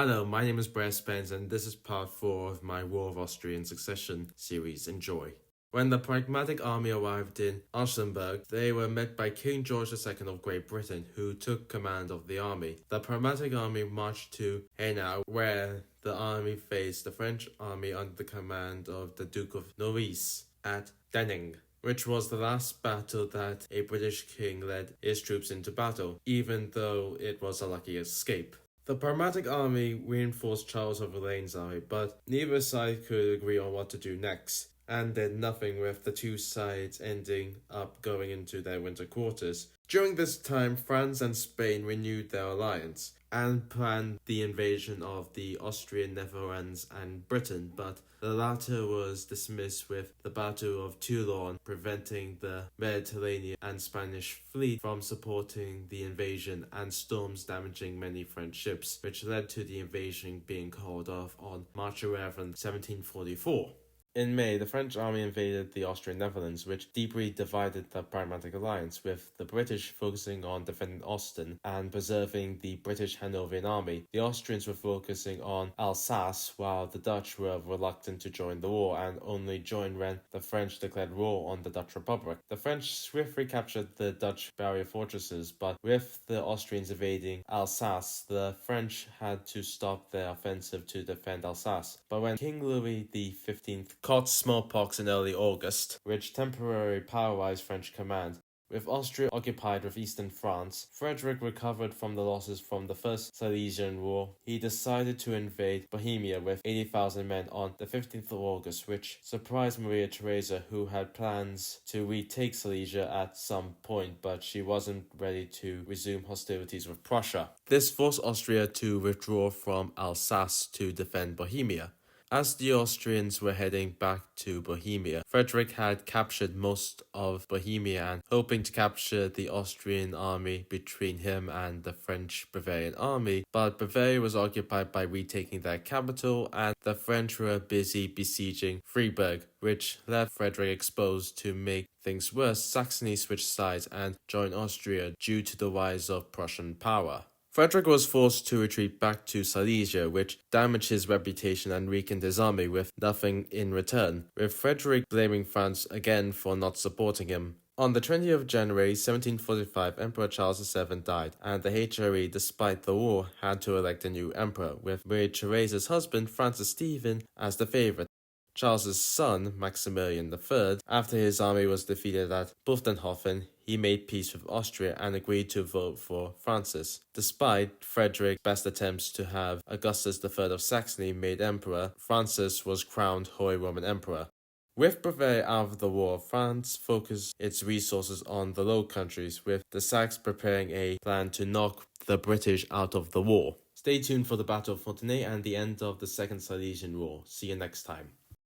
Hello, my name is Brad Spence, and this is part 4 of my War of Austrian Succession series. Enjoy. When the Pragmatic Army arrived in Augsburg, they were met by King George II of Great Britain, who took command of the army. The Pragmatic Army marched to Hainaut, where the army faced the French army under the command of the Duke of Norris at Denning, which was the last battle that a British king led his troops into battle, even though it was a lucky escape. The Pragmatic Army reinforced Charles of Orleans' army, but neither side could agree on what to do next, and did nothing, with the two sides ending up going into their winter quarters. During this time, France and Spain renewed their alliance and planned the invasion of the Austrian Netherlands and Britain, but the latter was dismissed with the Battle of Toulon, preventing the Mediterranean and Spanish fleet from supporting the invasion, and storms damaging many French ships, which led to the invasion being called off on March 11, 1744. In May, the French army invaded the Austrian Netherlands, which deeply divided the Pragmatic Alliance, with the British focusing on defending Ostend and preserving the British Hanoverian army. The Austrians were focusing on Alsace, while the Dutch were reluctant to join the war and only joined when the French declared war on the Dutch Republic. The French swiftly captured the Dutch barrier fortresses, but with the Austrians invading Alsace, the French had to stop their offensive to defend Alsace. But when King Louis XV caught smallpox in early August, which temporarily paralyzed French command. With Austria occupied with eastern France, Frederick recovered from the losses from the First Silesian War. He decided to invade Bohemia with 80,000 men on the 15th of August, which surprised Maria Theresa, who had plans to retake Silesia at some point, but she wasn't ready to resume hostilities with Prussia. This forced Austria to withdraw from Alsace to defend Bohemia. As the Austrians were heading back to Bohemia, Frederick had captured most of Bohemia and hoping to capture the Austrian army between him and the French Bavarian army, but Bavaria was occupied by retaking their capital, and the French were busy besieging Freiburg, which left Frederick exposed. To make things worse, Saxony switched sides and joined Austria due to the rise of Prussian power. Frederick was forced to retreat back to Silesia, which damaged his reputation and weakened his army with nothing in return, with Frederick blaming France again for not supporting him. On the 20th of January 1745, Emperor Charles VII died, and the HRE, despite the war, had to elect a new emperor, with Maria Theresa's husband, Francis Stephen, as the favorite. Charles's son, Maximilian III, after his army was defeated at Buffenhofen, he made peace with Austria and agreed to vote for Francis. Despite Frederick's best attempts to have Augustus III of Saxony made emperor, Francis was crowned Holy Roman Emperor. With Bavaria out of the war, France focused its resources on the Low Countries, with the Sacs preparing a plan to knock the British out of the war. Stay tuned for the Battle of Fontenay and the end of the Second Silesian War. See you next time.